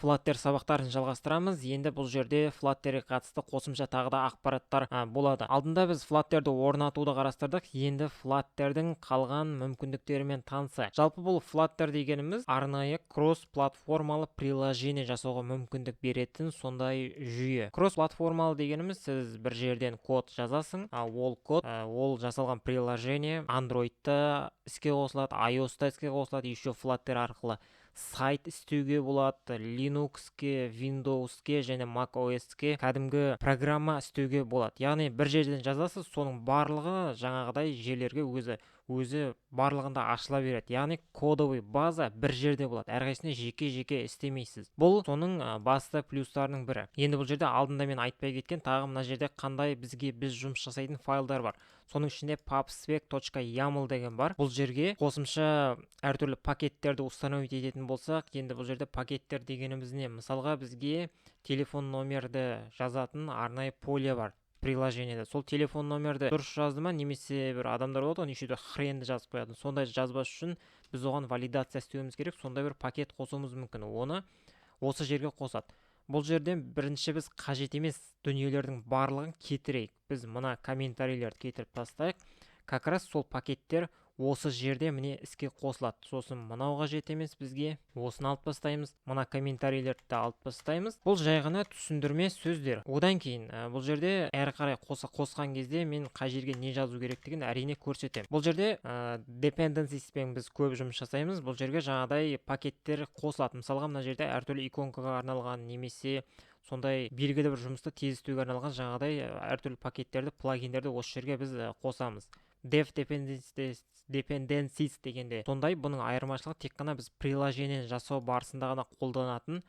Flutter сабақтарын жалғастырамыз. Енді бұл жерде Flutter'ге қатысты қосымша тағы да ақпараттар болады. Алдында біз Flutter'ды орнатуды қарастырдық. Енді Flutter'дің қалған мүмкіндіктерімен танысайық. Жалпы бұл Flutter дегеніміз арнайы кросс-платформалы приложение жасауға мүмкіндік беретін сондай жүйе. Кросс-платформалы дегеніміз сіз бір жерден код жазасың, ол код, ол жасалған приложение Android'та іске қосылады, iOS'та іске қосылады, еще Flutter арқылы сайт істеуге болады, Linux-ке, Windows-ке және macOS-ке кәдімгі программа істеуге болады. Яғни бір жерден жазасыз, соның барлығы жаңағыдай жерлерге өзі барлығында ашыла береді. Яғни кодовый база бір жерде болады. Әрқайсысына жеке-жеке істемейсіз. Бұл соның басты плюстарының бірі. Енді бұл жерде алдында мен айтпай кеткен тағы мына жерде қандай біз жұмыс жасайтын файлдар бар. Соның ішінде pubspec.yaml деген бар. Бұл жерге қосымша әртүрлі пакеттерді установить ететін болсақ, енді бұл жерде пакеттер дегеніміз не? Мысалға бізге телефон номерді жазатын арнайы поле бар приложениеде. Сол телефон номерді дұрыс жазды ма, немесе бір адамдар болады, неше де хренді жазып қояды. Сондай жазбас үшін біз оған валидация істеуіміз керек. Сондай бір пакет қосуымыз мүмкін. Оны осы жерге қосады. Бұл жерден бірінші біз қажет емес дүниелердің барлығын кетірейік. Біз мына комментарийлерді кетіріп тастайық. Как раз сол пакеттер осы жерде міне іске қосылады. Сосын мынау қажет емес бізге. Осыны алып тастаймыз. Мына комментарийлерді де алып тастаймыз. Бұл жай ғана түсіндірме сөздер. Одан кейін бұл жерде әрі қарай қосқан кезде мен қай жерге не жазу керектігін әрине көрсетемін. Бұл жерде dependencies-пен біз көп жұмыс жасаймыз. Бұл жерге жаңағыдай пакеттер қосылады. Мысалға мына жерде әртүрлі иконкаға арналған немесе сондай белгілі бір жұмысты тез істеуге арналған жаңағыдай әртүрлі пакеттерді, плагиндерді осы жерге біз қосамыз. Dev dependencies дегенде сондай. Бұның айырмашылығы тек қана біз приложение жасау барысында ғана қолданатын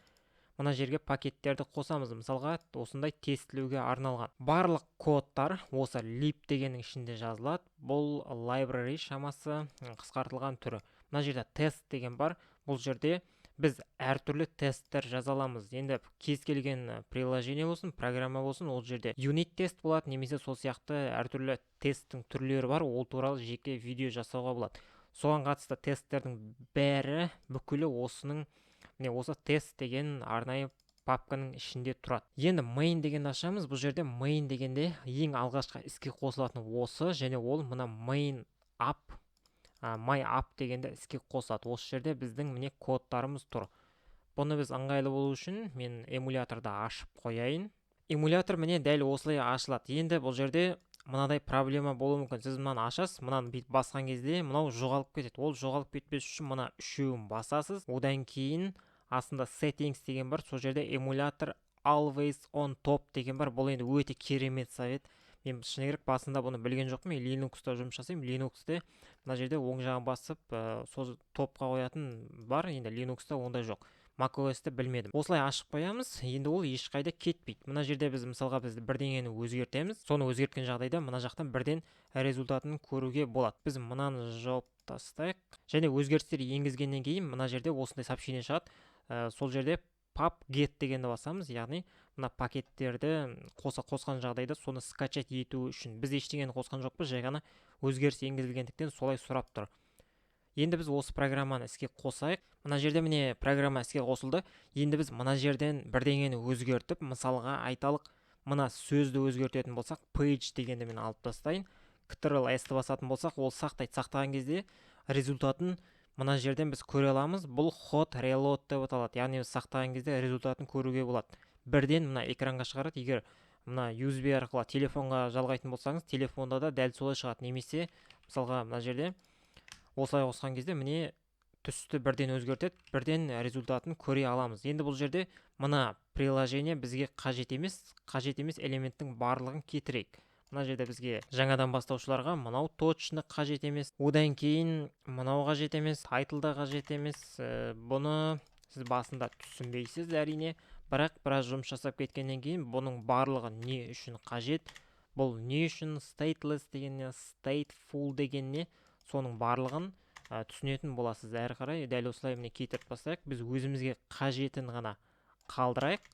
мына жерге пакеттерді қосамыз. Мысалға осындай тестілеуге арналған барлық кодтар осы lib дегеннің ішінде жазылады. Бұл library шамасы қысқартылған түрі. Мына жерде тест деген бар. Бұл жерде біз әртүрлі тесттер жаза аламыз. Енді кез келген приложение болсын, программа болсын, ол жерде юнит тест болады, немесе сол сияқты әртүрлі тесттің түрлері бар. Ол туралы жеке видео жасауға болады. Соған қатысты тесттердің бәрі бүкілі осы тест деген арнайы папканың ішінде тұрады. Енді main деген ашамыз. Бұл жерде main дегенде ең алғашқы іске қосылатын осы, және ол мына main app my app дегенде іске қосады. Осы жерде біздің міне кодтарымыз тұр. Бұны біз ыңғайлы болу үшін мен эмуляторды ашып қояйын. Эмулятор міне дәл осылай ашылады. Енді бұл жерде мынадай проблема болуы мүмкін. Сіз мынаны ашасыз, мынаны бүйтіп басқан кезде мынау жоғалып кетеді. Ол жоғалып кетпес үшін мына үшеуін басасыз. Одан кейін астында settings деген бар. Сол жерде эмулятор always on top деген бар. Бұл енді өте керемет совет. Мен шыны керек басында бұны білген жоқпын. Мен Linux-та жұмыс жасаймын. Linux-те мына жерде оң жағын басып, сол топқа қоятын бар. Енді Linux-та ондай жоқ. macOS-те білмедім. Осылай ашып қоямыз. Енді ол ешқайда кетпейді. Мына жерде біз мысалға бірдеңені өзгертеміз. Соны өзгерткен жағдайда мына жақтан бірден результатын көруге болады. Біз мынаны жауып тастайық. Және өзгерістер енгізгеннен кейін мына жерде осындай сообщение шығады. Сол жерде pub-get дегенді басамыз, яғни мына пакеттерді қосқан жағдайда соны скачать ету үшін. Біз ештеңені қосқан жоқпыз, жай ғана өзгеріс енгізілгендіктен солай сұрап тұр. Енді біз осы программаны іске қосайық. Мына жерде міне программа іске қосылды. Енді біз мына жерден бірдеңені өзгертіп, мысалға айталық, мына сөзді өзгертетін болсақ, page дегенді мен алып тастайын. Ctrl+S-ті басатын болсақ, ол сақтайды. Сақтаған кезде результатын мына жерден біз көре аламыз. Бұл hot reload деп аталады. Яғни біз сақтаған кезде результатын көруге болады. Бірден мына экранға шығарады. Егер мына USB арқылы телефонға жалғайтын болсаңыз, телефонда да дәл солай шығады. Немесе мысалға мына жерде осылай қосқан кезде міне түсті бірден өзгертеді, бірден результатын көре аламыз. Енді бұл жерде мына приложение бізге қажет емес элементтің барлығын кетірейік. Мына жерде бізге жаңадан бастаушыларға мынау точно қажет емес. Одан кейін мынау қажет емес, тайтлда қажет емес. Бұны сіз басында түсінбейсіз әрине, бірақ біраз жұмыс жасап кеткеннен кейін бұның барлығы не үшін қажет? Бұл не үшін stateless дегенне, stateful дегенне, соның барлығын түсінетін боласыз. Әрі қарай дәл осылай міне кетіріп тастайық. Біз өзімізге қажетін ғана қалдырайық.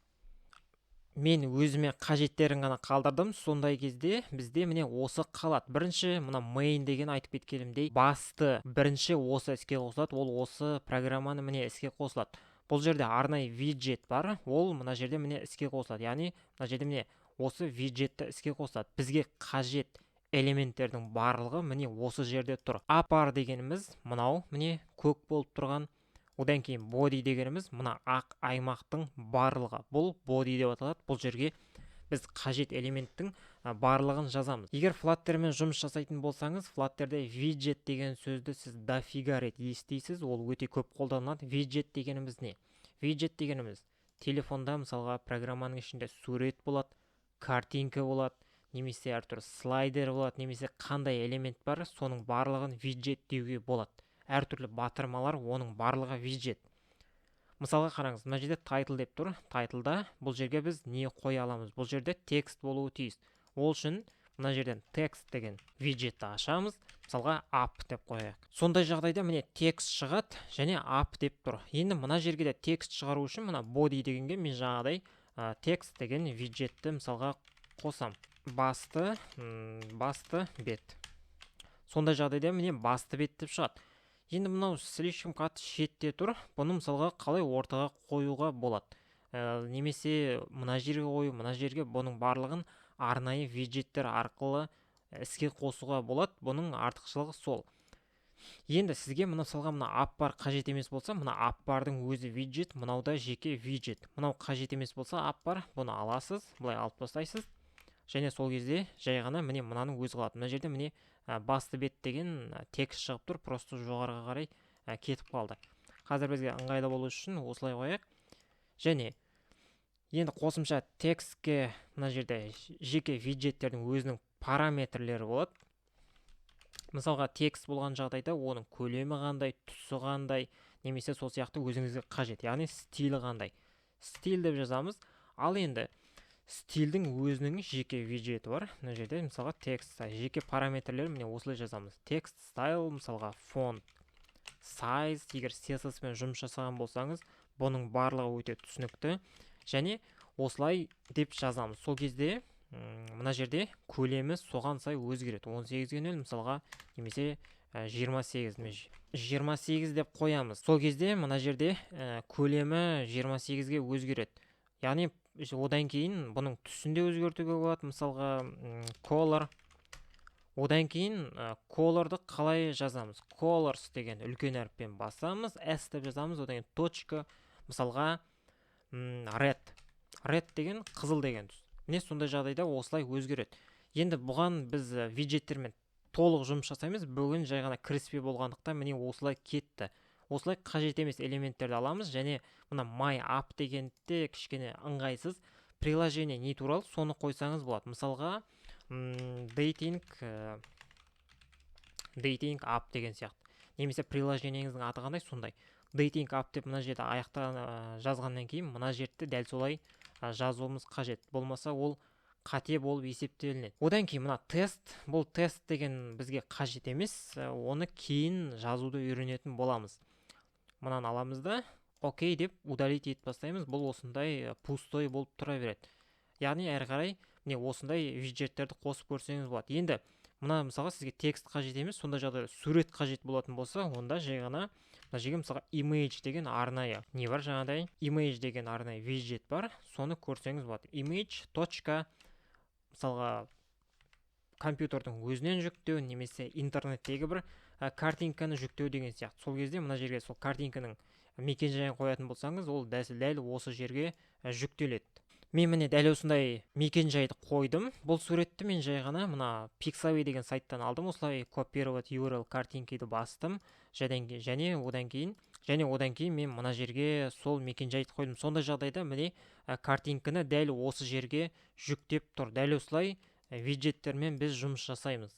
Мен өзіме қажеттерін ғана қалдырдым. Сондай кезде бізде міне осы қалады. Бірінші мына main деген айтып кеткенімдей басты бірінші осы іске қосылады. Ол осы программаны міне іске қосылады. Бұл жерде арнайы виджет бар, ол мына жерде міне іске қосылады. Яғни мына жерде міне осы виджетті іске қосылады. Бізге қажет элементтердің барлығы міне осы жерде тұр. Ап бар дегеніміз мынау міне көк болып тұрған. Одан кейін body дегеніміз мына ақ аймақтың барлығы. Бұл body деп аталады. Бұл жерге біз қажет элементтің барлығын жазамыз. Егер Flutterмен жұмыс жасайтын болсаңыз, Flutterде виджет деген сөзді сіз дофига рет естисіз, ол өте көп қолданылады. Виджет дегеніміз не? Виджет дегеніміз телефонда мысалға программаның ішінде сурет болады, картинка болады, немесе әртүрлі слайдер болады, немесе қандай элемент бар, соның барлығын виджет деуге болады. Әртүрлі батырмалар, оның барлығы виджет. Мысалға қараңыз, мына жерде title деп тұр. Titleда бұл жерге біз не қоя аламыз? Бұл жерде текст болуы тиіс. Ол үшін мына жерден текст деген виджетті ашамыз. Мысалға up деп қояйық. Сондай жағдайда міне текст шығады және up деп тұр. Енді мына жерге де текст шығару үшін мына body дегенге мен жаңағыдай текст деген виджетті мысалға қосам. Басты бет. Сондай жағдайда міне басты бет деп шығады. Енді мынау слишком қатты шетте тұр. Бұны мысалға қалай ортаға қоюға болады? Немесе мына жерге қою, мына жерге бұның барлығын арнайы виджеттер арқылы іске қосуға болады. Бұның артықшылығы сол. Енді сізге мысалға мына ап бар қажет емес болса, мына ап бардың өзі виджет, мынауда жеке виджет. Мынау қажет емес болса, ап бар, бұны аласыз, былай алып тастайсыз. Және сол кезде жай ғана міне мынаның өзі қалады. Мына жерде міне басты бет деген текст шығып тұр, просто жоғарыға қарай кетіп қалды. Қазір бізге ыңғайлы болу үшін осылай қояйық. Және енді қосымша текстке мына жерде жеке виджеттердің өзінің параметрлері болады. Мысалға текст болған жағдайда оның көлемі қандай, түсі қандай, немесе сол сияқты өзіңізге қажет. Яғни стилі қандай. Стиль деп жазамыз. Ал енді стильдің өзінің жеке виджеті бар. Мына жерде мысалға текст, жеке параметрлер міне осылай жазамыз. Текст, стайл, мысалға фонт, size, егер CSS-мен жұмыс жасаған болсаңыз, бұның барлығы өте түсінікті. Және осылай деп жазамыз. Сол кезде мына жерде көлемі соған сай өзгереді. 18-ге 0 мысалға, немесе 28 деп қоямыз. Сол кезде мына жерде көлемі 28-ге өзгереді. Яғни одан кейін бұның түсінде өзгертуге болады. Мысалға color. Одан кейін color'ды қалай жазамыз? Colors деген үлкен әріппен басамыз, S деп жазамыз, одан кейін точка, мысалға red. Red деген қызыл деген түс. Міне сондай жағдайда осылай өзгереді. Енді бұған біз виджеттермен толық жұмыс жасаймыз. Бүгін жай ғана кіріспе болғандықтан міне осылай кетті. Осылай қажет емес элементтерді аламыз, және мына my app дегенде кішкене ыңғайсыз. Приложение не туралы, соны қойсаңыз болады. Мысалға dating app деген сияқты. Немесе приложениеңіздің аты қандай, сондай. Dating app деп мына жерде аяқта жазғаннан кейін мына жерді дәл солай жазуымыз қажет. Болмаса ол қате болып есептелінеді. Одан кейін мына тест, бұл тест деген бізге қажет емес, оны кейін жазуды үйренетін боламыз. Мынаны аламыз да, окей деп удалить етіп бастаймыз. Бұл осындай пустой болып тұра береді. Яғни әрі қарай міне осындай виджеттерді қосып көрсеңіз болады. Енді мына мысалға сізге текст қажет емес, сонда жағдайда сурет қажет болатын болса, онда жай ғана мына жерге мысалға image деген арнайы не бар жаңадай? Image деген арнайы виджет бар. Соны көрсеңіз болады. Image точка мысалға компьютердің өзінен жүктеу, немесе интернеттегі бір картинканы жүктеу деген сияқты. Сол кезде мына жерге сол картинканың мекен-жайын қоятын болсаңыз, ол дәл осы жерге жүктеледі. Мен міне дәл осындай мекен-жайды қойдым. Бұл суретті мен жай ғана мына Pixabay деген сайттан алдым. Осылай копировать URL картинкайды бастым. Және одан кейін мен мына жерге сол мекен-жайды қойдым. Сондай жағдайда міне картинканы дәл осы жерге жүктеп тұр. Дәл осылай виджеттермен біз жұмыс жасаймыз.